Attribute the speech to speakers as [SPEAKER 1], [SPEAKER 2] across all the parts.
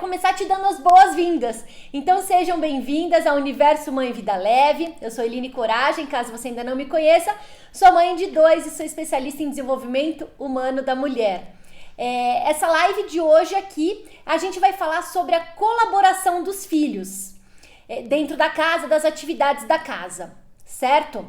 [SPEAKER 1] começar te dando as boas-vindas. Então sejam bem-vindas ao Universo Mãe Vida Leve. Eu sou Eline Coragem, caso você ainda não me conheça. Sou mãe de 2 e sou especialista em desenvolvimento humano da mulher. Essa live de hoje aqui, a gente vai falar sobre a colaboração dos filhos dentro da casa, das atividades da casa, certo?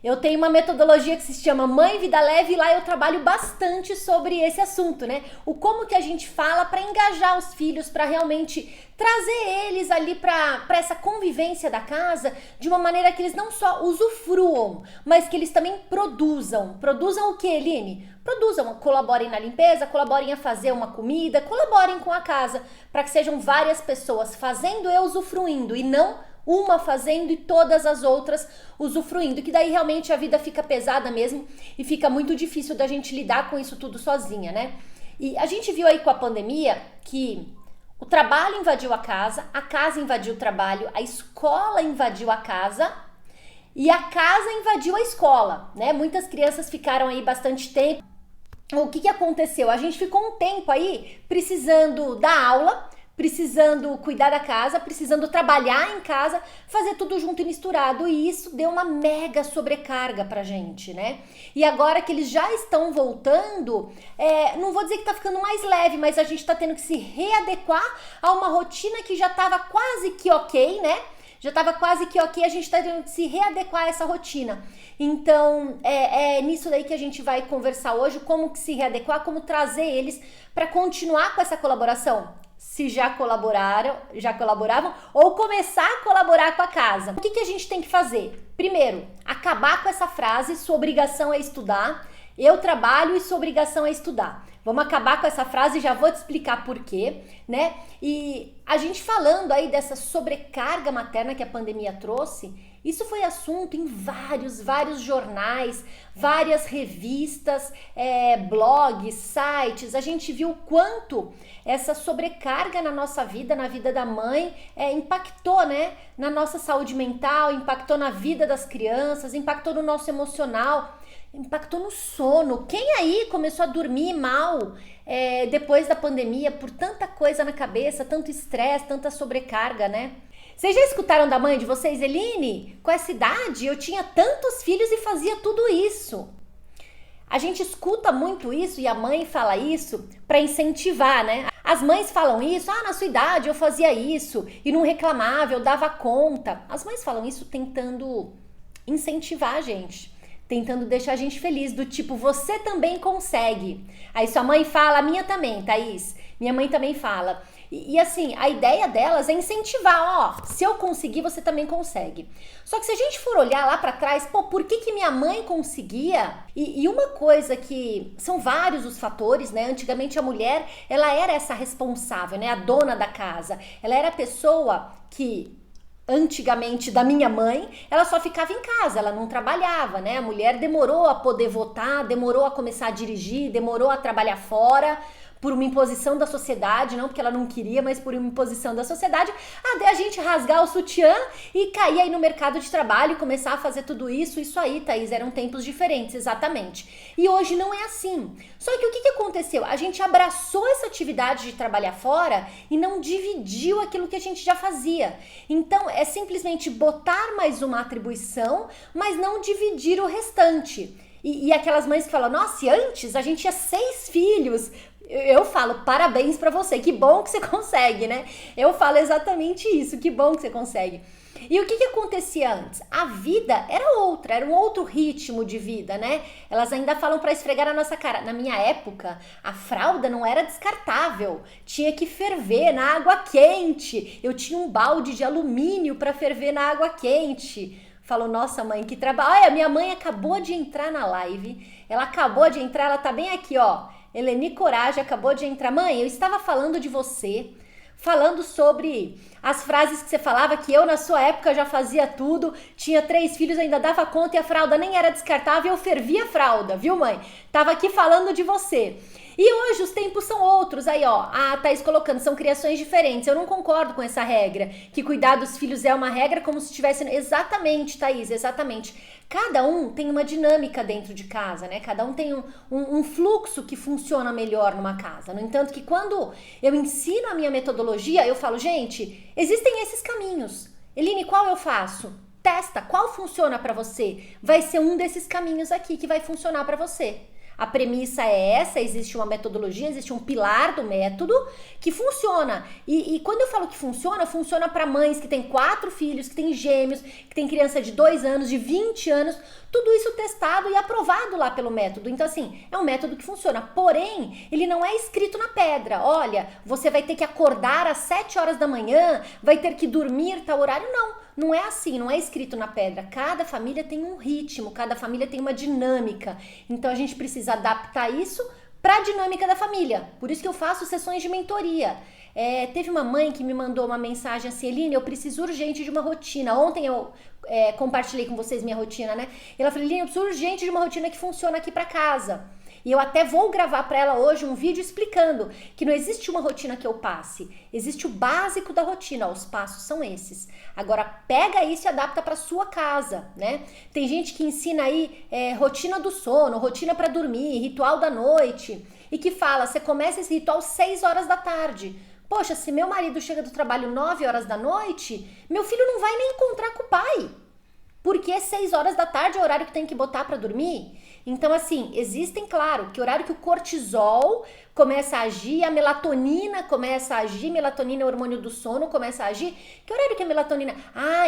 [SPEAKER 1] Eu tenho uma metodologia que se chama Mãe Vida Leve e lá eu trabalho bastante sobre esse assunto, né? O como que a gente fala para engajar os filhos, para realmente trazer eles ali para essa convivência da casa de uma maneira que eles não só usufruam, mas que eles também produzam. Produzam o que, Eline? Produzam, colaborem na limpeza, colaborem a fazer uma comida, colaborem com a casa, para que sejam várias pessoas fazendo e usufruindo e não uma fazendo e todas as outras usufruindo, que daí realmente a vida fica pesada mesmo e fica muito difícil da gente lidar com isso tudo sozinha, né? E a gente viu aí com a pandemia que o trabalho invadiu a casa invadiu o trabalho, a escola invadiu a casa e a casa invadiu a escola, né? Muitas crianças ficaram aí bastante tempo. O que aconteceu? A gente ficou um tempo aí precisando dar aula, precisando cuidar da casa, precisando trabalhar em casa, fazer tudo junto e misturado, e isso deu uma mega sobrecarga pra gente, né? E agora que eles já estão voltando, não vou dizer que tá ficando mais leve, mas a gente tá tendo que se readequar a uma rotina que já tava quase que ok, né? Já tava quase que ok, a gente tá tendo que se readequar a essa rotina. Então, é nisso daí que a gente vai conversar hoje, como que se readequar, como trazer eles para continuar com essa colaboração. Se já colaboravam, ou começar a colaborar com a casa. O que a gente tem que fazer? Primeiro, acabar com essa frase, sua obrigação é estudar, eu trabalho e sua obrigação é estudar. Vamos acabar com essa frase, já vou te explicar por quê, né? E a gente falando aí dessa sobrecarga materna que a pandemia trouxe, isso foi assunto em vários jornais, várias revistas, blogs, sites. A gente viu o quanto essa sobrecarga na nossa vida, na vida da mãe, impactou, né? Na nossa saúde mental, impactou na vida das crianças, impactou no nosso emocional, impactou no sono. Quem aí começou a dormir mal depois da pandemia por tanta coisa na cabeça, tanto estresse, tanta sobrecarga, né? Vocês já escutaram da mãe de vocês, Eline? Com essa idade eu tinha tantos filhos e fazia tudo isso. A gente escuta muito isso e a mãe fala isso para incentivar, né? As mães falam isso, na sua idade eu fazia isso e não reclamava, eu dava conta. As mães falam isso tentando incentivar a gente, tentando deixar a gente feliz, do tipo, você também consegue. Aí sua mãe fala, a minha também, Thaís, minha mãe também fala. E assim, a ideia delas é incentivar, se eu conseguir, você também consegue. Só que se a gente for olhar lá pra trás, por que minha mãe conseguia? E uma coisa que, são vários os fatores, né? Antigamente a mulher, ela era essa responsável, né? A dona da casa. Ela era a pessoa que, antigamente, da minha mãe, ela só ficava em casa, ela não trabalhava, né? A mulher demorou a poder votar, demorou a começar a dirigir, demorou a trabalhar fora, por uma imposição da sociedade, não porque ela não queria, mas por uma imposição da sociedade, até a gente rasgar o sutiã e cair aí no mercado de trabalho e começar a fazer tudo isso. Isso aí, Thaís, eram tempos diferentes, exatamente. E hoje não é assim. Só que o que aconteceu? A gente abraçou essa atividade de trabalhar fora e não dividiu aquilo que a gente já fazia. Então, é simplesmente botar mais uma atribuição, mas não dividir o restante. E aquelas mães que falam, nossa, e antes a gente tinha 6 filhos... Eu falo, parabéns pra você, que bom que você consegue, né? Eu falo exatamente isso, que bom que você consegue. E o que acontecia antes? A vida era outra, era um outro ritmo de vida, né? Elas ainda falam pra esfregar na nossa cara. Na minha época, a fralda não era descartável, tinha que ferver na água quente. Eu tinha um balde de alumínio pra ferver na água quente. Falou, nossa mãe, que trabalho. Olha, minha mãe acabou de entrar na live, ela acabou de entrar, ela tá bem aqui, ó. Eleni Coragem acabou de entrar. Mãe, eu estava falando de você, falando sobre as frases que você falava, que eu na sua época já fazia tudo, tinha 3 filhos, ainda dava conta e a fralda nem era descartável, eu fervia a fralda, viu mãe? Tava aqui falando de você. E hoje os tempos são outros. Aí, ó, a Thaís colocando, são criações diferentes. Eu não concordo com essa regra, que cuidar dos filhos é uma regra como se tivesse... Exatamente, Thaís, exatamente. Cada um tem uma dinâmica dentro de casa, né? Cada um tem um fluxo que funciona melhor numa casa. No entanto, que quando eu ensino a minha metodologia, eu falo, gente, existem esses caminhos. Eline, qual eu faço? Testa, qual funciona para você? Vai ser um desses caminhos aqui que vai funcionar para você. A premissa é essa, existe uma metodologia, existe um pilar do método que funciona. E quando eu falo que funciona, funciona para mães que têm 4 filhos, que têm gêmeos, que têm criança de 2 anos, de 20 anos, tudo isso testado e aprovado lá pelo método. Então, assim, é um método que funciona. Porém, ele não é escrito na pedra. Olha, você vai ter que acordar às 7 horas da manhã, vai ter que dormir tal horário. Não é assim, não é escrito na pedra. Cada família tem um ritmo, cada família tem uma dinâmica. Então, a gente precisa adaptar isso para a dinâmica da família. Por isso que eu faço sessões de mentoria. Teve uma mãe que me mandou uma mensagem assim, Eline, eu preciso urgente de uma rotina. Ontem eu compartilhei com vocês minha rotina, né? E ela falou, Eline, eu preciso urgente de uma rotina que funciona aqui para casa. E eu até vou gravar para ela hoje um vídeo explicando que não existe uma rotina que eu passe, existe o básico da rotina, os passos são esses. Agora pega isso e adapta para sua casa, né? Tem gente que ensina aí rotina do sono, rotina para dormir, ritual da noite, e que fala, você começa esse ritual 6 horas da tarde. Poxa, se meu marido chega do trabalho 9 horas da noite, meu filho não vai nem encontrar com o pai. Porque 6 horas da tarde é o horário que tem que botar para dormir. Então, assim, existem, claro, que horário que o cortisol começa a agir, a melatonina começa a agir, melatonina é o hormônio do sono, começa a agir. Que horário que a melatonina?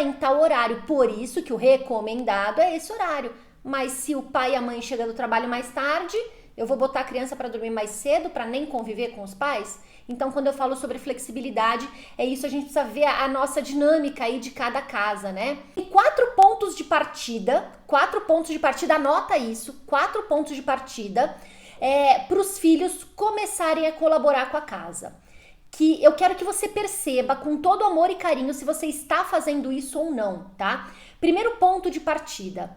[SPEAKER 1] Em tal horário. Por isso que o recomendado é esse horário. Mas se o pai e a mãe chegam do trabalho mais tarde, eu vou botar a criança para dormir mais cedo, para nem conviver com os pais? Então, quando eu falo sobre flexibilidade, é isso, a gente precisa ver a nossa dinâmica aí de cada casa, né? E 4 pontos de partida, anota isso, 4 pontos de partida para os filhos começarem a colaborar com a casa. Que eu quero que você perceba com todo amor e carinho se você está fazendo isso ou não, tá? Primeiro ponto de partida.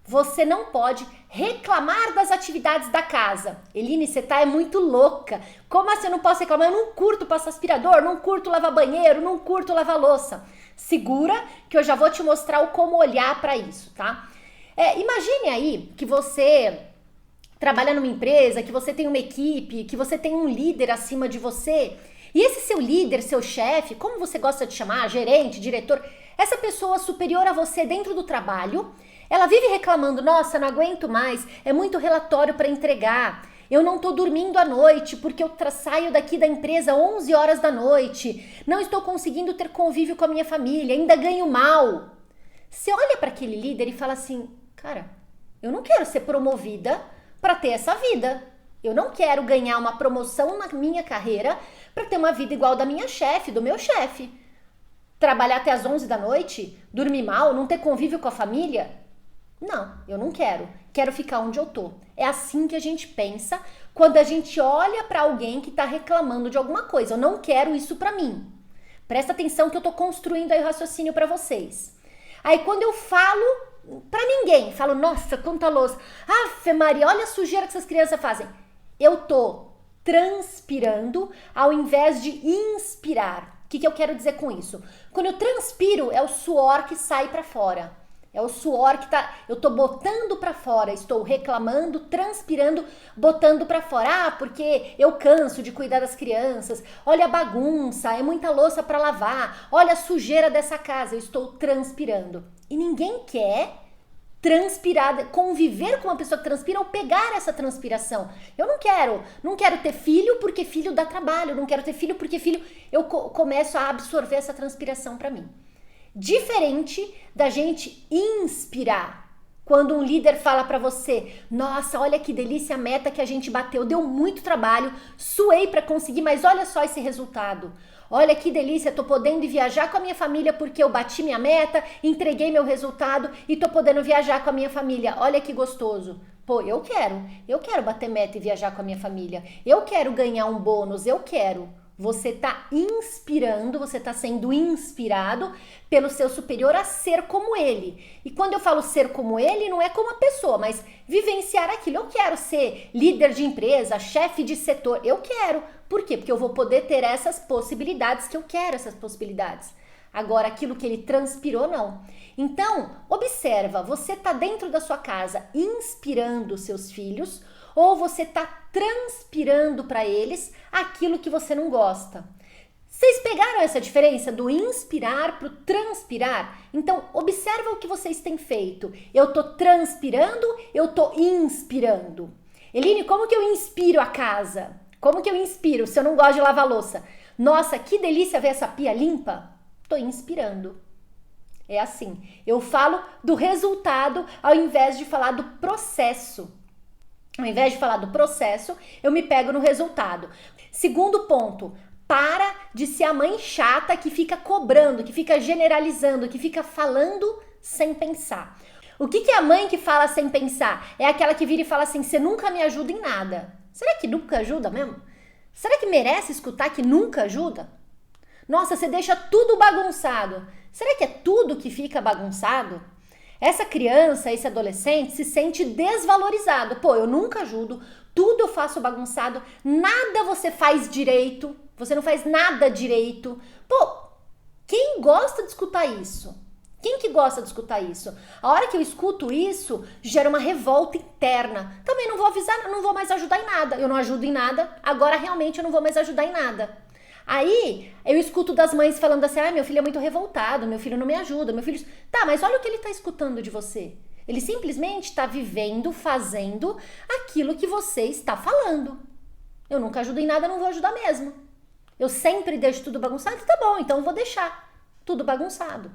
[SPEAKER 1] Você não pode reclamar das atividades da casa. Eline, você é muito louca. Como assim eu não posso reclamar? Eu não curto passar aspirador, não curto lavar banheiro, não curto lavar louça. Segura que eu já vou te mostrar o como olhar para isso, tá? Imagine aí que você trabalha numa empresa, que você tem uma equipe, que você tem um líder acima de você. E esse seu líder, seu chefe, como você gosta de chamar, gerente, diretor, essa pessoa superior a você dentro do trabalho, ela vive reclamando, nossa, não aguento mais, é muito relatório para entregar, eu não tô dormindo à noite porque eu saio daqui da empresa 11 horas da noite, não estou conseguindo ter convívio com a minha família, ainda ganho mal. Você olha para aquele líder e fala assim, cara, eu não quero ser promovida para ter essa vida, eu não quero ganhar uma promoção na minha carreira para ter uma vida igual da minha chefe, do meu chefe. Trabalhar até as 11 da noite, dormir mal, não ter convívio com a família? Não, eu não quero. Quero ficar onde eu tô. É assim que a gente pensa quando a gente olha para alguém que tá reclamando de alguma coisa. Eu não quero isso para mim. Presta atenção que eu tô construindo aí o raciocínio para vocês. Aí quando eu falo para ninguém, falo, nossa, quanta louça. Afe Maria, olha a sujeira que essas crianças fazem. Eu tô transpirando ao invés de inspirar. O que eu quero dizer com isso? Quando eu transpiro, é o suor que sai para fora. É o suor que eu tô botando pra fora, estou reclamando, transpirando, botando pra fora. Porque eu canso de cuidar das crianças. Olha a bagunça, é muita louça pra lavar. Olha a sujeira dessa casa, eu estou transpirando. E ninguém quer transpirar, conviver com uma pessoa que transpira ou pegar essa transpiração. Eu não quero ter filho porque filho dá trabalho, não quero ter filho porque filho eu começo a absorver essa transpiração pra mim. Diferente da gente inspirar. Quando um líder fala pra você, nossa, olha que delícia a meta que a gente bateu, deu muito trabalho, suei pra conseguir, mas olha só esse resultado. Olha que delícia, tô podendo viajar com a minha família porque eu bati minha meta, entreguei meu resultado e tô podendo viajar com a minha família. Olha que gostoso. Pô, eu quero bater meta e viajar com a minha família. Eu quero ganhar um bônus, eu quero. Você está inspirando, você está sendo inspirado pelo seu superior a ser como ele. E quando eu falo ser como ele, não é como a pessoa, mas vivenciar aquilo. Eu quero ser líder de empresa, chefe de setor. Eu quero. Por quê? Porque eu vou poder ter essas possibilidades que eu quero, essas possibilidades. Agora, aquilo que ele transpirou, não. Então, observa, você está dentro da sua casa inspirando seus filhos ou você está transpirando para eles aquilo que você não gosta? Vocês pegaram essa diferença do inspirar para o transpirar? Então, observa o que vocês têm feito. Eu estou transpirando, eu estou inspirando. Eline, como que eu inspiro a casa? Como que eu inspiro se eu não gosto de lavar louça? Nossa, que delícia ver essa pia limpa. Estou inspirando. É assim. Eu falo do resultado ao invés de falar do processo. Ao invés de falar do processo, eu me pego no resultado. Segundo ponto, para de ser a mãe chata que fica cobrando, que fica generalizando, que fica falando sem pensar. O que é a mãe que fala sem pensar? É aquela que vira e fala assim, você nunca me ajuda em nada. Será que nunca ajuda mesmo? Será que merece escutar que nunca ajuda? Nossa, você deixa tudo bagunçado. Será que é tudo que fica bagunçado? Essa criança, esse adolescente se sente desvalorizado. Pô, eu nunca ajudo, tudo eu faço bagunçado, nada você faz direito, você não faz nada direito. Pô, quem gosta de escutar isso? Quem que gosta de escutar isso? A hora que eu escuto isso, gera uma revolta interna. Também não vou avisar, não vou mais ajudar em nada. Eu não ajudo em nada, agora realmente eu não vou mais ajudar em nada. Aí, eu escuto das mães falando assim, meu filho é muito revoltado, meu filho não me ajuda, meu filho... Tá, mas olha o que ele tá escutando de você. Ele simplesmente está vivendo, fazendo aquilo que você está falando. Eu nunca ajudo em nada, não vou ajudar mesmo. Eu sempre deixo tudo bagunçado, tá bom, então eu vou deixar tudo bagunçado.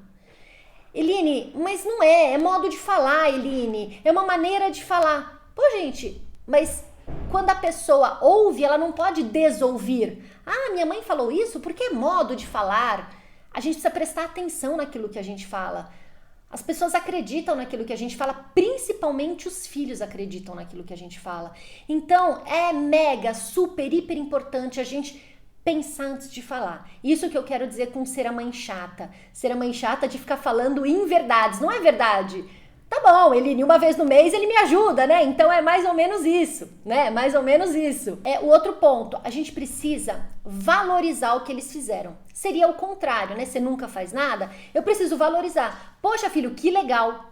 [SPEAKER 1] Eline, mas não é modo de falar, Eline, é uma maneira de falar. Pô, gente, mas... Quando a pessoa ouve, ela não pode desouvir. Minha mãe falou isso porque é modo de falar. A gente precisa prestar atenção naquilo que a gente fala. As pessoas acreditam naquilo que a gente fala, principalmente os filhos acreditam naquilo que a gente fala. Então, é mega, super, hiper importante a gente pensar antes de falar. Isso que eu quero dizer com ser a mãe chata. Ser a mãe chata de ficar falando inverdades. Não é verdade? Tá bom, Eline, uma vez no mês ele me ajuda, né? Então é mais ou menos isso, né? Mais ou menos isso. O outro ponto, a gente precisa valorizar o que eles fizeram. Seria o contrário, né? Você nunca faz nada, eu preciso valorizar. Poxa, filho, que legal.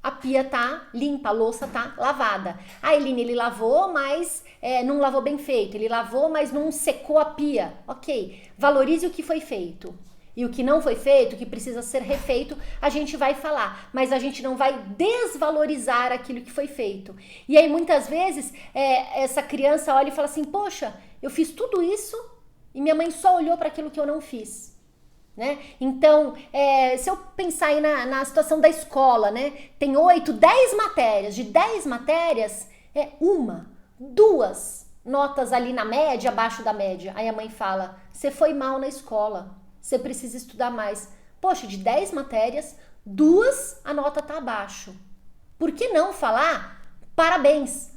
[SPEAKER 1] A pia tá limpa, a louça tá lavada. Eline, ele lavou, mas não lavou bem feito. Ele lavou, mas não secou a pia. Ok, valorize o que foi feito. E o que não foi feito, o que precisa ser refeito, a gente vai falar. Mas a gente não vai desvalorizar aquilo que foi feito. E aí, muitas vezes, essa criança olha e fala assim, poxa, eu fiz tudo isso e minha mãe só olhou para aquilo que eu não fiz. Né? Então, se eu pensar aí na situação da escola, né? Tem 8, 10 matérias. De 10 matérias, uma, duas notas ali na média, abaixo da média. Aí a mãe fala, você foi mal na escola. Você precisa estudar mais. Poxa, de 10 matérias, 2 a nota tá abaixo. Por que não falar parabéns?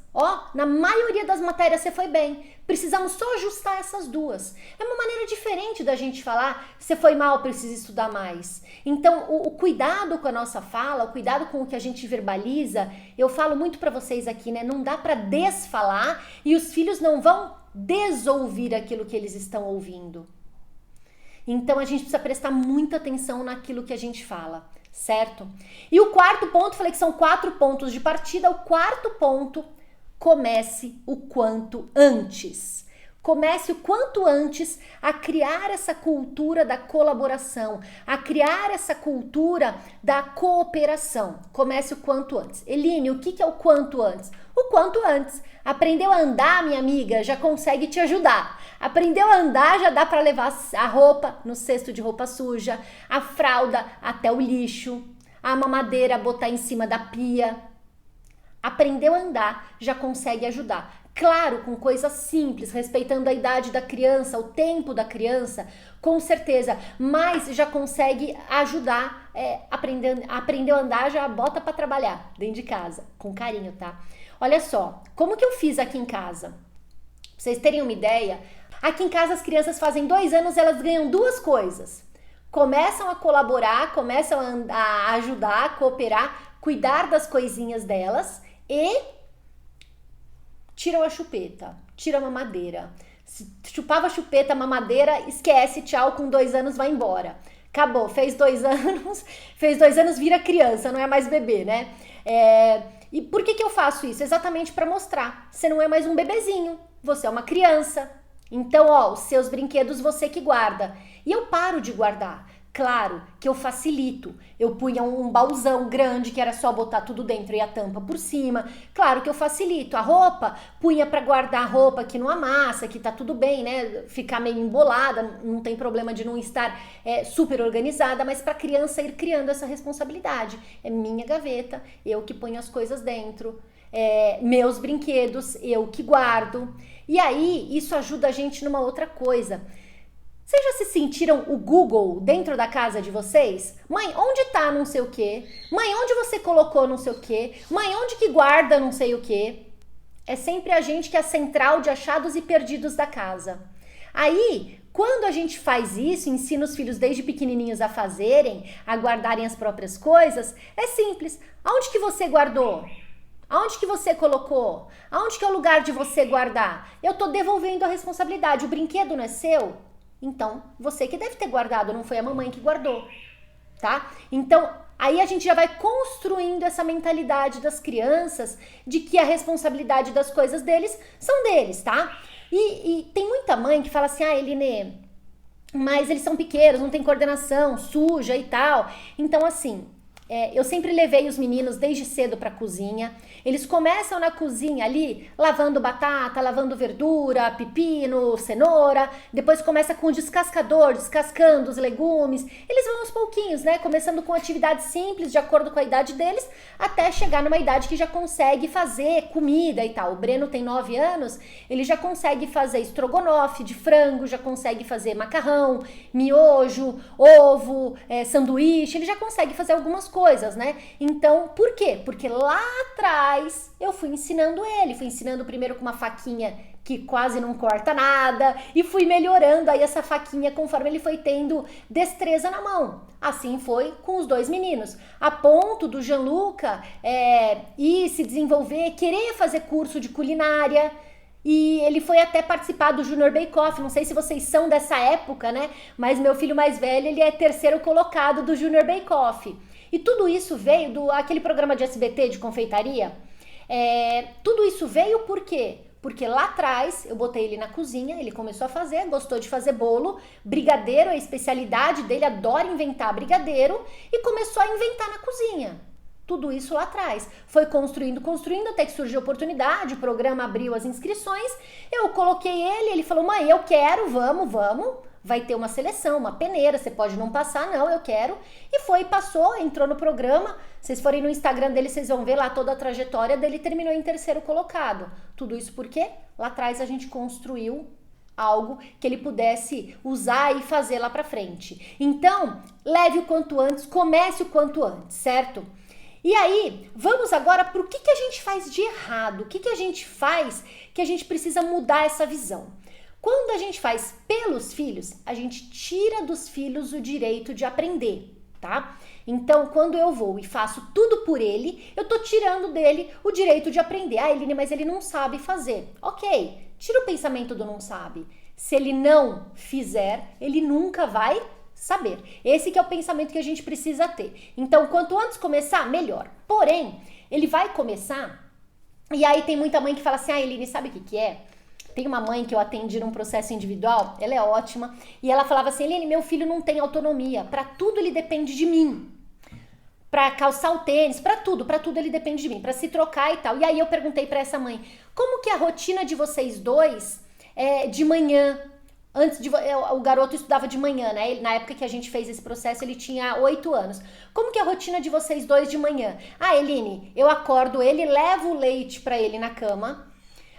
[SPEAKER 1] Na maioria das matérias você foi bem. Precisamos só ajustar essas 2. É uma maneira diferente da gente falar, você foi mal, precisa estudar mais. Então, o cuidado com a nossa fala, o cuidado com o que a gente verbaliza, eu falo muito pra vocês aqui, né? Não dá pra desfalar e os filhos não vão desouvir aquilo que eles estão ouvindo. Então, a gente precisa prestar muita atenção naquilo que a gente fala, certo? E o quarto ponto, falei que são 4 pontos de partida. O quarto ponto, comece o quanto antes. Comece o quanto antes a criar essa cultura da colaboração, a criar essa cultura da cooperação. Comece o quanto antes. Eline, o que é o quanto antes? O quanto antes. Aprendeu a andar, minha amiga, já consegue te ajudar. Aprendeu a andar, já dá para levar a roupa no cesto de roupa suja, a fralda até o lixo, a mamadeira botar em cima da pia. Aprendeu a andar, já consegue ajudar. Claro, com coisas simples, respeitando a idade da criança, o tempo da criança, com certeza, mas já consegue ajudar, aprendeu a andar, já bota para trabalhar dentro de casa, com carinho, tá? Olha só, como que eu fiz aqui em casa? Pra vocês terem uma ideia, Aqui em casa as crianças fazem 2 anos, elas ganham 2 coisas. Começam a colaborar, começam a ajudar, a cooperar, cuidar das coisinhas delas e tiram a chupeta, tiram a mamadeira. Se chupava a chupeta, a mamadeira, esquece, tchau, com 2 anos vai embora. Acabou, fez 2 anos, vira criança, não é mais bebê, né? E por que eu faço isso? Exatamente para mostrar. Você não é mais um bebezinho, você é uma criança. Então, os seus brinquedos você que guarda. E eu paro de guardar. Claro que eu facilito. Eu punha um baúzão grande que era só botar tudo dentro e a tampa por cima. Claro que eu facilito. A roupa, punha para guardar a roupa que não amassa, que tá tudo bem, né? Ficar meio embolada, não tem problema de não estar super organizada, mas para criança ir criando essa responsabilidade. É minha gaveta, eu que ponho as coisas dentro. Meus brinquedos, eu que guardo. E aí, isso ajuda a gente numa outra coisa. Vocês já se sentiram o Google dentro da casa de vocês? Mãe, onde tá não sei o quê? Mãe, onde você colocou não sei o quê? Mãe, onde que guarda não sei o quê? É sempre a gente que é a central de achados e perdidos da casa. Aí, quando a gente faz isso, ensina os filhos desde pequenininhos a fazerem, a guardarem as próprias coisas, é simples. Aonde que você guardou? Aonde que você colocou? Aonde que é o lugar de você guardar? Eu tô devolvendo a responsabilidade. O brinquedo não é seu? Então, você que deve ter guardado, não foi a mamãe que guardou, tá? Então, aí a gente já vai construindo essa mentalidade das crianças de que a responsabilidade das coisas deles são deles, tá? E tem muita mãe que fala assim, Eline, mas eles são pequenos, não tem coordenação, suja e tal. Então, assim, eu sempre levei os meninos desde cedo para a cozinha. Eles começam na cozinha ali, lavando batata, lavando verdura, pepino, cenoura. Depois começa com o descascador, descascando os legumes. Eles vão aos pouquinhos, né? Começando com atividades simples, de acordo com a idade deles, até chegar numa idade que já consegue fazer comida e tal. O Breno tem 9 anos, ele já consegue fazer estrogonofe de frango, já consegue fazer macarrão, miojo, ovo, sanduíche. Ele já consegue fazer algumas coisas, né? Então, por quê? Porque lá atrás eu fui ensinando ele, fui ensinando primeiro com uma faquinha que quase não corta nada e fui melhorando aí essa faquinha conforme ele foi tendo destreza na mão. Assim foi com os 2 meninos, a ponto do Gianluca ir se desenvolver, querer fazer curso de culinária. E ele foi até participar do Junior Bake Off, não sei se vocês são dessa época, né? Mas meu filho mais velho, ele é 3º colocado do Junior Bake Off. E tudo isso veio do aquele programa de SBT de confeitaria. Tudo isso veio por quê? Porque lá atrás eu botei ele na cozinha, ele começou a fazer, gostou de fazer bolo, brigadeiro é a especialidade dele, adora inventar brigadeiro e começou a inventar na cozinha. Tudo isso lá atrás. Foi construindo, até que surgiu a oportunidade, o programa abriu as inscrições, eu coloquei ele falou, mãe, eu quero, vamos. Vai ter uma seleção, uma peneira, você pode não passar, não, eu quero. E foi, passou, entrou no programa. Vocês forem no Instagram dele, vocês vão ver lá toda a trajetória dele, terminou em 3º colocado. Tudo isso porque lá atrás a gente construiu algo que ele pudesse usar e fazer lá pra frente. Então, leve o quanto antes, comece o quanto antes, certo? E aí, vamos agora para o que a gente faz de errado, o que a gente faz que a gente precisa mudar essa visão. Quando a gente faz pelos filhos, a gente tira dos filhos o direito de aprender, tá? Então, quando eu vou e faço tudo por ele, eu tô tirando dele o direito de aprender. Eline, mas ele não sabe fazer. Ok, tira o pensamento do não sabe. Se ele não fizer, ele nunca vai saber. Esse que é o pensamento que a gente precisa ter. Então, quanto antes começar, melhor. Porém, ele vai começar, e aí tem muita mãe que fala assim, Eline, sabe o que é? Tem uma mãe que eu atendi num processo individual, ela é ótima, e ela falava assim, Eline, meu filho não tem autonomia, para tudo ele depende de mim. Para calçar o tênis, para tudo ele depende de mim, para se trocar e tal. E aí eu perguntei para essa mãe, como que é a rotina de vocês dois de manhã? O garoto estudava de manhã, né? Na época que a gente fez esse processo, ele tinha 8 anos. Como que é a rotina de vocês dois de manhã? Eline, eu acordo ele, levo o leite para ele na cama.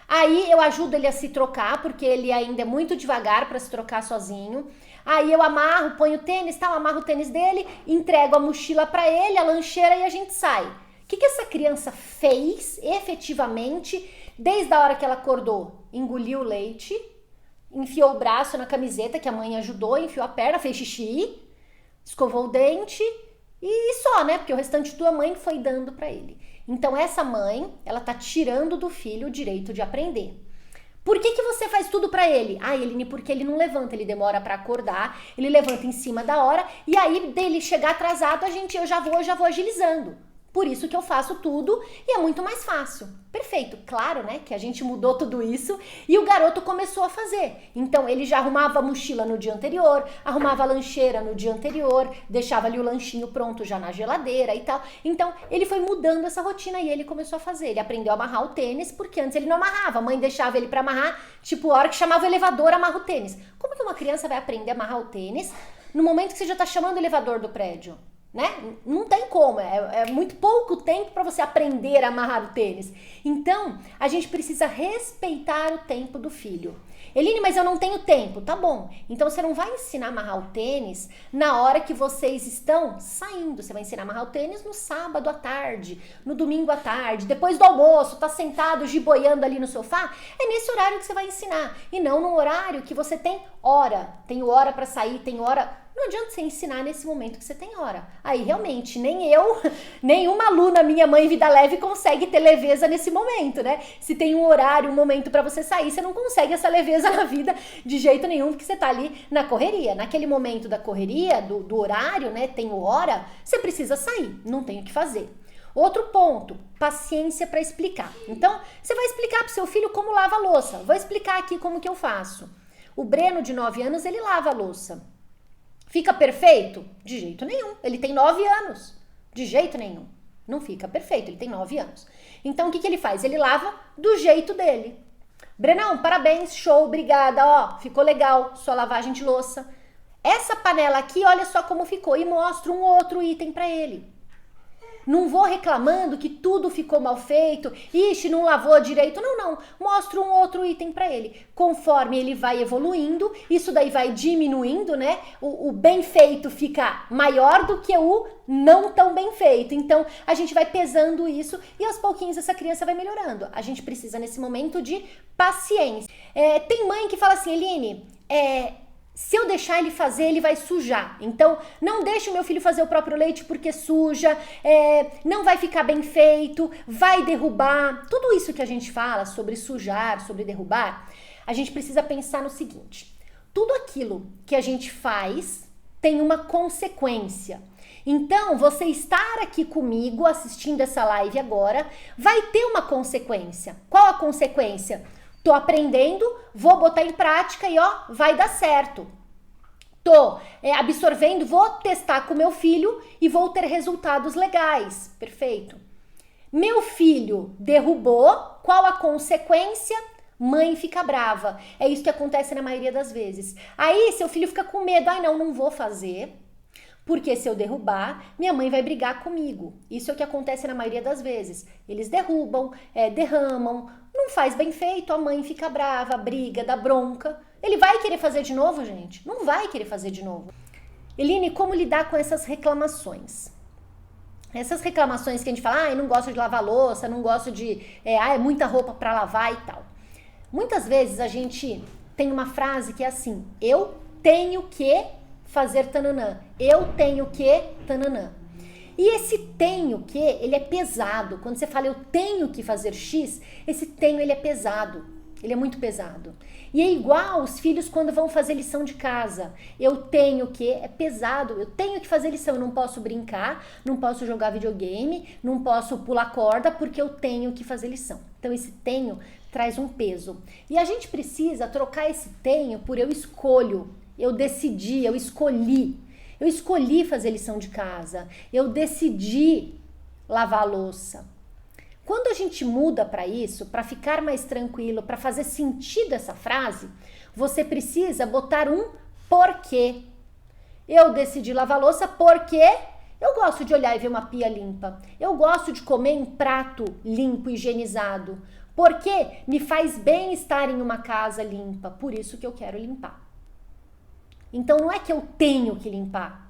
[SPEAKER 1] Aí eu ajudo ele a se trocar, porque ele ainda é muito devagar para se trocar sozinho. Aí eu amarro, ponho o tênis, amarro o tênis dele, entrego a mochila para ele, a lancheira e a gente sai. O que essa criança fez efetivamente desde a hora que ela acordou? Engoliu o leite, enfiou o braço na camiseta que a mãe ajudou, enfiou a perna, fez xixi, escovou o dente e só, né? Porque o restante tua mãe foi dando pra ele. Então essa mãe, ela tá tirando do filho o direito de aprender. Por que você faz tudo pra ele? Ah, Eline, porque ele não levanta, ele demora pra acordar, ele levanta em cima da hora, e aí dele chegar atrasado, eu já vou agilizando. Por isso que eu faço tudo e é muito mais fácil. Perfeito, claro, né, que a gente mudou tudo isso e o garoto começou a fazer. Então ele já arrumava a mochila no dia anterior, arrumava a lancheira no dia anterior, deixava ali o lanchinho pronto já na geladeira e tal. Então ele foi mudando essa rotina e ele começou a fazer. Ele aprendeu a amarrar o tênis porque antes ele não amarrava. A mãe deixava ele pra amarrar, tipo a hora que chamava o elevador, amarra o tênis. Como que uma criança vai aprender a amarrar o tênis no momento que você já tá chamando o elevador do prédio? Né? Não tem como, é muito pouco tempo para você aprender a amarrar o tênis. Então, a gente precisa respeitar o tempo do filho. Eline, mas eu não tenho tempo. Tá bom, então você não vai ensinar a amarrar o tênis na hora que vocês estão saindo. Você vai ensinar a amarrar o tênis no sábado à tarde, no domingo à tarde, depois do almoço, tá sentado giboiando ali no sofá. É nesse horário que você vai ensinar e não no horário que você tem hora. Tem hora para sair, tem hora... Não adianta você ensinar nesse momento que você tem hora. Aí realmente, nem eu, nenhuma aluna minha mãe vida leve consegue ter leveza nesse momento, né? Se tem um horário, um momento pra você sair, você não consegue essa leveza na vida de jeito nenhum, porque você tá ali na correria. Naquele momento da correria, do horário, né? Tem hora, você precisa sair, não tem o que fazer. Outro ponto, paciência para explicar. Então, você vai explicar pro seu filho como lava a louça. Vou explicar aqui como que eu faço. O Breno, de 9 anos, ele lava a louça. Fica perfeito? De jeito nenhum. Ele tem 9 anos. De jeito nenhum. Não fica perfeito, ele tem 9 anos. Então, o que ele faz? Ele lava do jeito dele. Brenão, parabéns, show, obrigada, ó, ficou legal sua lavagem de louça. Essa panela aqui, olha só como ficou. E mostra um outro item pra ele. Não vou reclamando que tudo ficou mal feito, ixi, não lavou direito. Não. Mostra um outro item para ele. Conforme ele vai evoluindo, isso daí vai diminuindo, né? O bem feito fica maior do que o não tão bem feito. Então, a gente vai pesando isso e aos pouquinhos essa criança vai melhorando. A gente precisa, nesse momento, de paciência. Tem mãe que fala assim, Eline, se eu deixar ele fazer, ele vai sujar. Então, não deixe o meu filho fazer o próprio leite porque suja, não vai ficar bem feito, vai derrubar. Tudo isso que a gente fala sobre sujar, sobre derrubar, a gente precisa pensar no seguinte. Tudo aquilo que a gente faz tem uma consequência. Então, você estar aqui comigo assistindo essa live agora vai ter uma consequência. Qual a consequência? Tô aprendendo, vou botar em prática e ó, vai dar certo. Tô absorvendo, vou testar com meu filho e vou ter resultados legais. Perfeito. Meu filho derrubou, qual a consequência? Mãe fica brava. É isso que acontece na maioria das vezes. Aí seu filho fica com medo, não vou fazer. Porque se eu derrubar, minha mãe vai brigar comigo. Isso é o que acontece na maioria das vezes. Eles derrubam, derramam, não faz bem feito, a mãe fica brava, briga, dá bronca. Ele vai querer fazer de novo, gente? Não vai querer fazer de novo. Eline, como lidar com essas reclamações? Essas reclamações que a gente fala, eu não gosto de lavar louça, não gosto de... é muita roupa pra lavar e tal. Muitas vezes a gente tem uma frase que é assim, eu tenho que fazer tananã, eu tenho que tananã. E esse tenho que, ele é pesado. Quando você fala eu tenho que fazer X, esse tenho ele é pesado. Ele é muito pesado. E é igual os filhos quando vão fazer lição de casa. Eu tenho que, é pesado. Eu tenho que fazer lição. Eu não posso brincar, não posso jogar videogame, não posso pular corda porque eu tenho que fazer lição. Então esse tenho traz um peso. E a gente precisa trocar esse tenho por eu escolho. Eu decidi, eu escolhi. Eu escolhi fazer lição de casa. Eu decidi lavar a louça. Quando a gente muda para isso, para ficar mais tranquilo, para fazer sentido essa frase, você precisa botar um porquê. Eu decidi lavar a louça porque eu gosto de olhar e ver uma pia limpa. Eu gosto de comer em prato limpo, higienizado. Porque me faz bem estar em uma casa limpa. Por isso que eu quero limpar. Então não é que eu tenho que limpar.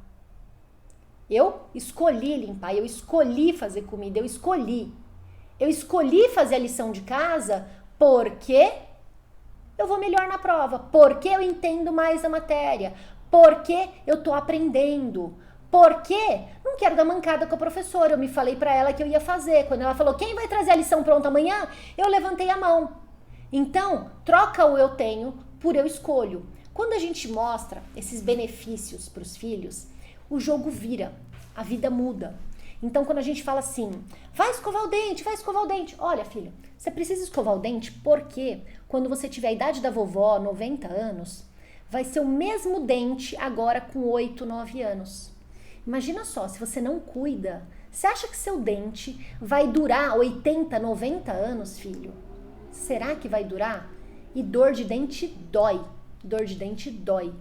[SPEAKER 1] Eu escolhi limpar, eu escolhi fazer comida, eu escolhi. Eu escolhi fazer a lição de casa porque eu vou melhor na prova, porque eu entendo mais a matéria, porque eu tô aprendendo, porque não quero dar mancada com a professora, eu me falei pra ela que eu ia fazer. Quando ela falou, quem vai trazer a lição pronta amanhã? Eu levantei a mão. Então, troca o eu tenho por eu escolho. Quando a gente mostra esses benefícios pros filhos, o jogo vira, a vida muda. Então, quando a gente fala assim, vai escovar o dente, vai escovar o dente. Olha, filho, você precisa escovar o dente porque quando você tiver a idade da vovó, 90 anos, vai ser o mesmo dente agora com 8, 9 anos. Imagina só, se você não cuida, você acha que seu dente vai durar 80, 90 anos, filho? Será que vai durar? E dor de dente dói. Dor de dente dói.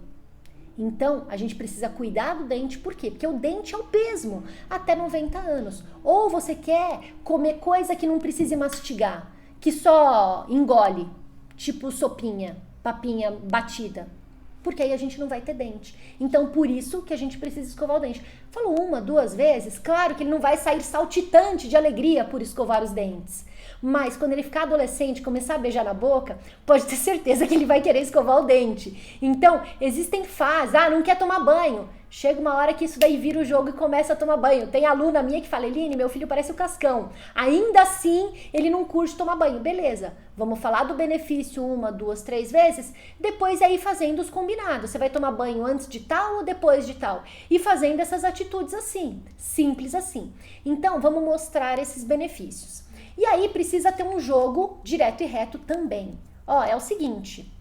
[SPEAKER 1] Então, a gente precisa cuidar do dente, por quê? Porque o dente é o mesmo até 90 anos. Ou você quer comer coisa que não precise mastigar, que só engole, tipo sopinha, papinha batida. Porque aí a gente não vai ter dente. Então, por isso que a gente precisa escovar o dente. Falou 1, 2 vezes, claro que ele não vai sair saltitante de alegria por escovar os dentes. Mas quando ele ficar adolescente, começar a beijar na boca, pode ter certeza que ele vai querer escovar o dente. Então, existem fases. Não quer tomar banho. Chega uma hora que isso daí vira o jogo e começa a tomar banho. Tem aluna minha que fala, Eline, meu filho parece o Cascão. Ainda assim, ele não curte tomar banho. Beleza, vamos falar do benefício 1, 2, 3 vezes. Depois aí fazendo os combinados. Você vai tomar banho antes de tal ou depois de tal? E fazendo essas atitudes assim, simples assim. Então, vamos mostrar esses benefícios. E aí precisa ter um jogo direto e reto também. É o seguinte,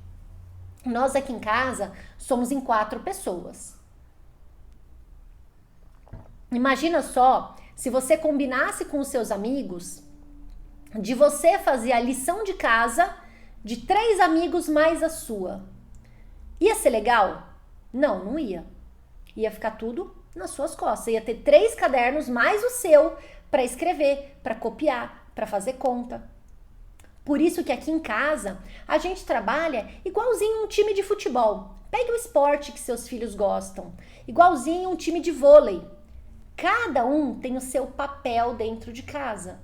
[SPEAKER 1] nós aqui em casa somos em 4 pessoas. Imagina só se você combinasse com os seus amigos de você fazer a lição de casa de 3 amigos mais a sua. Ia ser legal? Não, não ia. Ia ficar tudo nas suas costas. Ia ter 3 cadernos mais o seu para escrever, para copiar, para fazer conta. Por isso que aqui em casa a gente trabalha igualzinho um time de futebol. Pegue o esporte que seus filhos gostam, igualzinho um time de vôlei. Cada um tem o seu papel dentro de casa.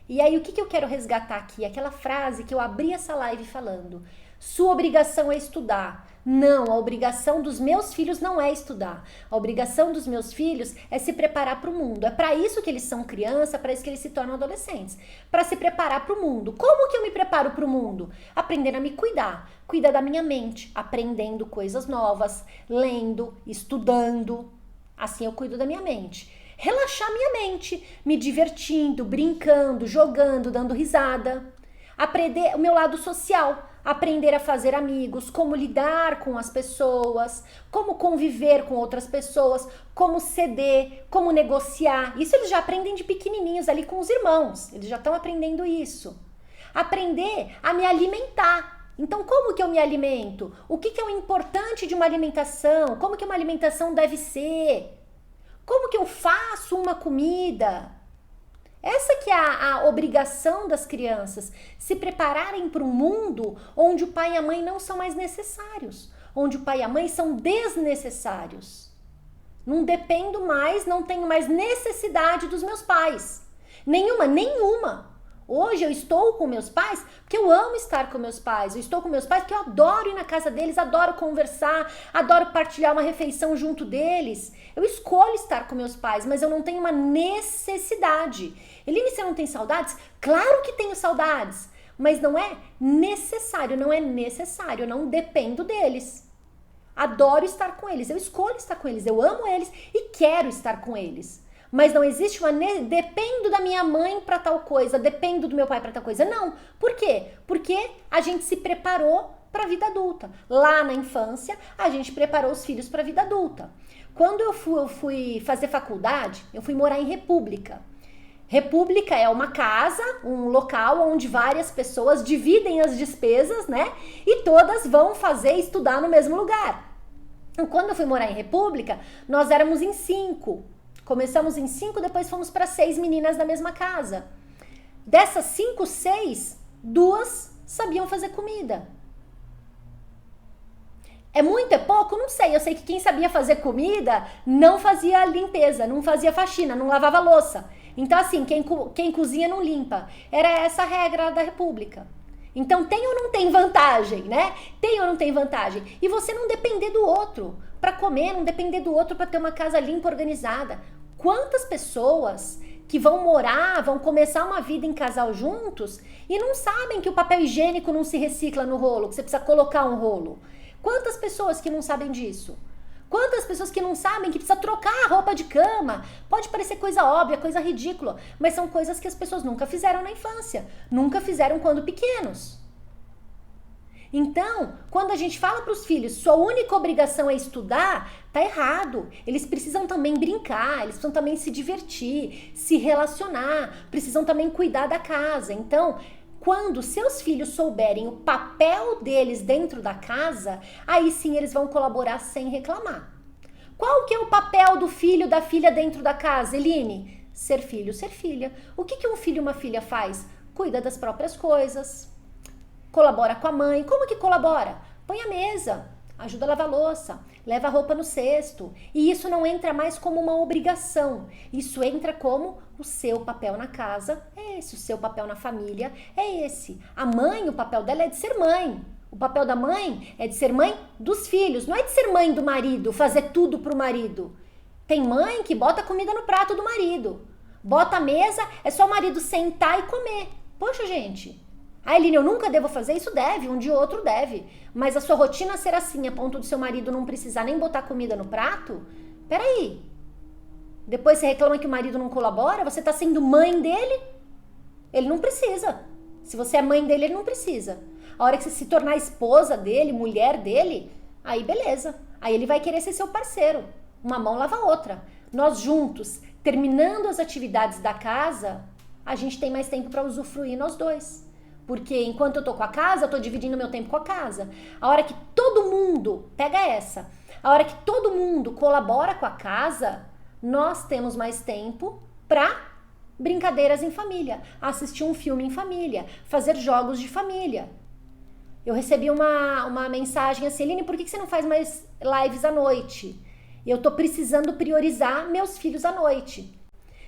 [SPEAKER 1] E aí o que eu quero resgatar aqui? Aquela frase que eu abri essa live falando. Sua obrigação é estudar. Não, a obrigação dos meus filhos não é estudar. A obrigação dos meus filhos é se preparar para o mundo. É para isso que eles são criança, para isso que eles se tornam adolescentes. Para se preparar para o mundo. Como que eu me preparo para o mundo? Aprendendo a me cuidar. Cuidar da minha mente, aprendendo coisas novas, lendo, estudando. Assim eu cuido da minha mente. Relaxar minha mente, me divertindo, brincando, jogando, dando risada. Aprender o meu lado social, aprender a fazer amigos, como lidar com as pessoas, como conviver com outras pessoas, como ceder, como negociar. Isso eles já aprendem de pequenininhos ali com os irmãos, eles já estão aprendendo isso. Aprender a me alimentar. Então, como que eu me alimento? O que é o importante de uma alimentação? Como que uma alimentação deve ser? Como que eu faço uma comida? Essa que é a obrigação das crianças, se prepararem para um mundo onde o pai e a mãe não são mais necessários, onde o pai e a mãe são desnecessários. Não dependo mais, não tenho mais necessidade dos meus pais. Nenhuma. Hoje eu estou com meus pais porque eu amo estar com meus pais. Eu estou com meus pais porque eu adoro ir na casa deles, adoro conversar, adoro partilhar uma refeição junto deles. Eu escolho estar com meus pais, mas eu não tenho uma necessidade. Eline, você não tem saudades? Claro que tenho saudades, mas não é necessário, eu não dependo deles. Adoro estar com eles, eu escolho estar com eles, eu amo eles e quero estar com eles. Mas não existe dependo da minha mãe para tal coisa, dependo do meu pai para tal coisa. Não. Por quê? Porque a gente se preparou para a vida adulta. Lá na infância, a gente preparou os filhos para a vida adulta. Quando eu fui fazer faculdade, eu fui morar em República. República é uma casa, um local onde várias pessoas dividem as despesas, né? E todas vão estudar no mesmo lugar. Então, quando eu fui morar em República, nós éramos em 5. Começamos em 5, depois fomos para 6 meninas da mesma casa. Dessas 5, 6, 2 sabiam fazer comida. É muito, é pouco? Não sei. Eu sei que quem sabia fazer comida não fazia limpeza, não fazia faxina, não lavava louça. Então, assim, quem cozinha não limpa. Era essa a regra da República. Então tem ou não tem vantagem, né? Tem ou não tem vantagem? E você não depender do outro para comer, não depender do outro para ter uma casa limpa, organizada. Quantas pessoas que vão morar, vão começar uma vida em casal juntos e não sabem que o papel higiênico não se recicla no rolo, que você precisa colocar um rolo? Quantas pessoas que não sabem disso? Quantas pessoas que não sabem que precisa trocar a roupa de cama? Pode parecer coisa óbvia, coisa ridícula, mas são coisas que as pessoas nunca fizeram na infância, nunca fizeram quando pequenos. Então, quando a gente fala para os filhos, sua única obrigação é estudar, tá errado. Eles precisam também brincar, eles precisam também se divertir, se relacionar, precisam também cuidar da casa. Então, quando seus filhos souberem o papel deles dentro da casa, aí sim eles vão colaborar sem reclamar. Qual que é o papel do filho, da filha dentro da casa, Eline? Ser filho, ser filha. O que um filho e uma filha faz? Cuida das próprias coisas, colabora com a mãe. Como que colabora? Põe a mesa, ajuda a lavar a louça, leva a roupa no cesto. E isso não entra mais como uma obrigação. Isso entra como o seu papel na casa, é esse. O seu papel na família é esse. A mãe, o papel dela é de ser mãe. O papel da mãe é de ser mãe dos filhos. Não é de ser mãe do marido, fazer tudo pro marido. Tem mãe que bota comida no prato do marido. Bota a mesa, é só o marido sentar e comer. Poxa, gente. Ah, Eline, eu nunca devo fazer isso? Deve, um dia ou outro deve. Mas a sua rotina ser assim, a ponto do seu marido não precisar nem botar comida no prato? Peraí. Depois você reclama que o marido não colabora? Você tá sendo mãe dele? Ele não precisa. Se você é mãe dele, ele não precisa. A hora que você se tornar esposa dele, mulher dele, aí beleza. Aí ele vai querer ser seu parceiro. Uma mão lava a outra. Nós juntos, terminando as atividades da casa, a gente tem mais tempo para usufruir nós dois. Porque enquanto eu tô com a casa, eu tô dividindo meu tempo com a casa. A hora que todo mundo, pega essa, a hora que todo mundo colabora com a casa, nós temos mais tempo pra brincadeiras em família, assistir um filme em família, fazer jogos de família. Eu recebi uma mensagem assim, Eline, por que você não faz mais lives à noite? Eu tô precisando priorizar meus filhos à noite.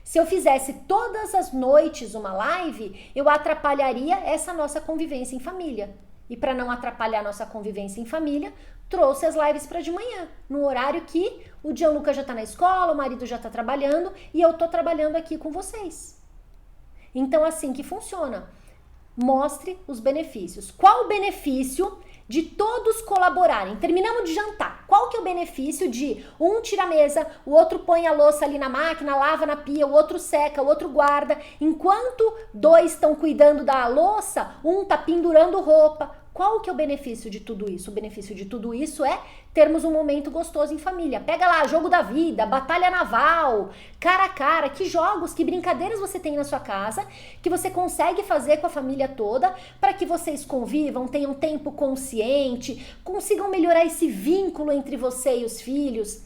[SPEAKER 1] Se eu fizesse todas as noites uma live, eu atrapalharia essa nossa convivência em família. E para não atrapalhar a nossa convivência em família, trouxe as lives para de manhã, no horário que o Gianluca já tá na escola, o marido já tá trabalhando e eu tô trabalhando aqui com vocês. Então, assim que funciona. Mostre os benefícios. Qual o benefício de todos colaborarem? Terminamos de jantar. Qual que é o benefício de um tira a mesa, o outro põe a louça ali na máquina, lava na pia, o outro seca, o outro guarda. Enquanto dois estão cuidando da louça, um tá pendurando roupa. Qual que é o benefício de tudo isso? O benefício de tudo isso é termos um momento gostoso em família. Pega lá, jogo da vida, batalha naval, cara a cara. Que jogos, que brincadeiras você tem na sua casa que você consegue fazer com a família toda para que vocês convivam, tenham tempo consciente, consigam melhorar esse vínculo entre você e os filhos.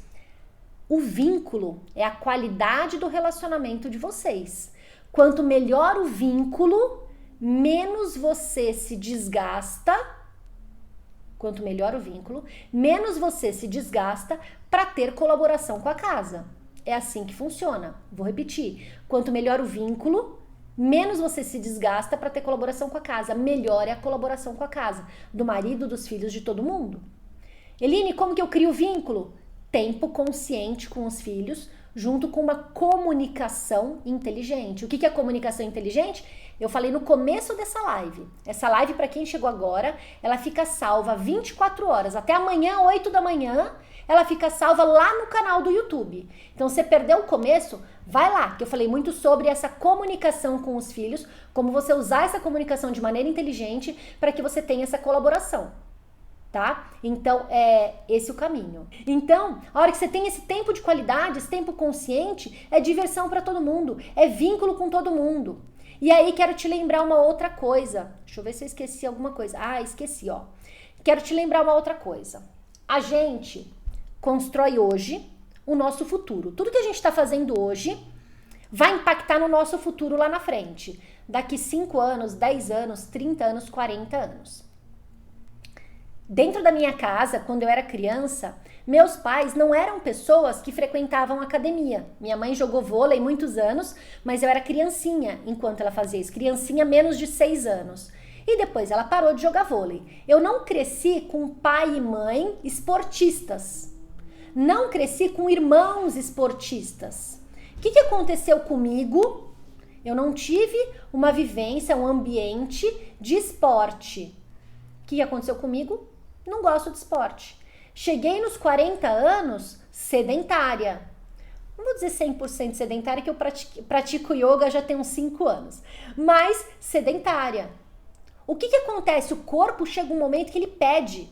[SPEAKER 1] O vínculo é a qualidade do relacionamento de vocês. Quanto melhor o vínculo, menos você se desgasta. Quanto melhor o vínculo, menos você se desgasta para ter colaboração com a casa. É assim que funciona. Vou repetir. Quanto melhor o vínculo, menos você se desgasta para ter colaboração com a casa. Melhor é a colaboração com a casa, do marido, dos filhos, de todo mundo. Eline, como que eu crio vínculo? Tempo consciente com os filhos, junto com uma comunicação inteligente. O que é comunicação inteligente? Eu falei no começo dessa live. Essa live, para quem chegou agora, ela fica salva 24 horas. Até amanhã, 8 da manhã, ela fica salva lá no canal do YouTube. Então, você perdeu o começo, vai lá, que eu falei muito sobre essa comunicação com os filhos, como você usar essa comunicação de maneira inteligente para que você tenha essa colaboração. Tá? Então, é esse o caminho. Então, a hora que você tem esse tempo de qualidade, esse tempo consciente, é diversão para todo mundo, é vínculo com todo mundo. E aí, quero te lembrar uma outra coisa. Deixa eu ver se eu esqueci alguma coisa. Ah, esqueci, ó. Quero te lembrar uma outra coisa. A gente constrói hoje o nosso futuro. Tudo que a gente está fazendo hoje vai impactar no nosso futuro lá na frente. Daqui 5 anos, 10 anos, 30 anos, 40 anos. Dentro da minha casa, quando eu era criança, meus pais não eram pessoas que frequentavam academia. Minha mãe jogou vôlei muitos anos, mas eu era criancinha enquanto ela fazia isso. Criancinha menos de 6 anos. e depois ela parou de jogar vôlei. Eu não cresci com pai e mãe esportistas. Não cresci com irmãos esportistas. O que aconteceu comigo? Eu não tive uma vivência, um ambiente de esporte. O que aconteceu comigo? Não gosto de esporte. Cheguei nos 40 anos sedentária. Não vou dizer 100% sedentária, que eu pratico yoga já tem uns 5 anos. Mas sedentária. O que acontece? O corpo chega um momento que ele pede.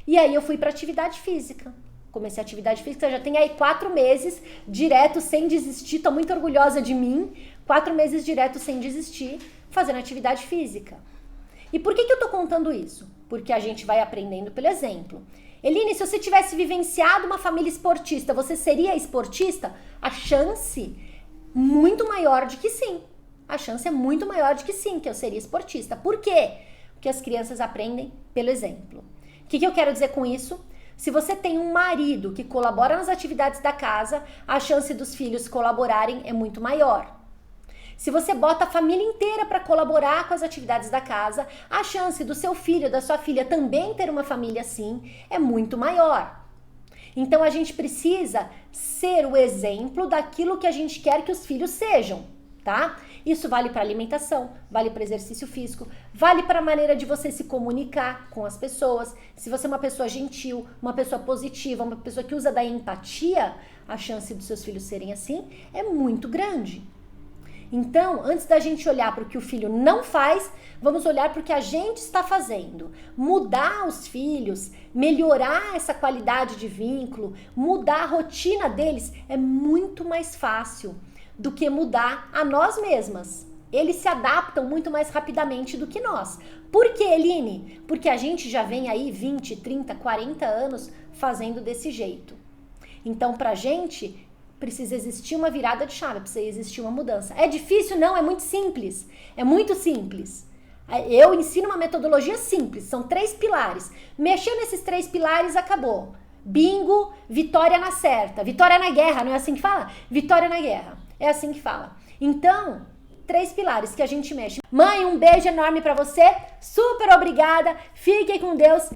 [SPEAKER 1] E aí eu fui para atividade física. Comecei a atividade física, já tem aí 4 meses direto sem desistir. Tô muito orgulhosa de mim. 4 meses direto sem desistir, fazendo atividade física. E por que eu tô contando isso? Porque a gente vai aprendendo pelo exemplo. Eline, se você tivesse vivenciado uma família esportista, você seria esportista? A chance muito maior de que sim. A chance é muito maior de que sim, que eu seria esportista. Por quê? Porque as crianças aprendem pelo exemplo. O que eu quero dizer com isso? Se você tem um marido que colabora nas atividades da casa, a chance dos filhos colaborarem é muito maior. Se você bota a família inteira para colaborar com as atividades da casa, a chance do seu filho, da sua filha também ter uma família assim é muito maior. Então a gente precisa ser o exemplo daquilo que a gente quer que os filhos sejam, tá? Isso vale para alimentação, vale para exercício físico, vale para a maneira de você se comunicar com as pessoas. Se você é uma pessoa gentil, uma pessoa positiva, uma pessoa que usa da empatia, a chance dos seus filhos serem assim é muito grande. Então, antes da gente olhar para o que o filho não faz, vamos olhar para o que a gente está fazendo. Mudar os filhos, melhorar essa qualidade de vínculo, mudar a rotina deles é muito mais fácil do que mudar a nós mesmas. Eles se adaptam muito mais rapidamente do que nós. Por quê, Eline? Porque a gente já vem aí 20, 30, 40 anos fazendo desse jeito. Então, pra gente, precisa existir uma virada de chave, precisa existir uma mudança. É difícil? Não, é muito simples. É muito simples. Eu ensino uma metodologia simples, são 3 pilares. Mexeu nesses 3 pilares, acabou. Bingo, vitória na certa. Vitória na guerra, não é assim que fala? Vitória na guerra. É assim que fala. Então, 3 pilares que a gente mexe. Mãe, um beijo enorme pra você. Super obrigada. Fiquem com Deus.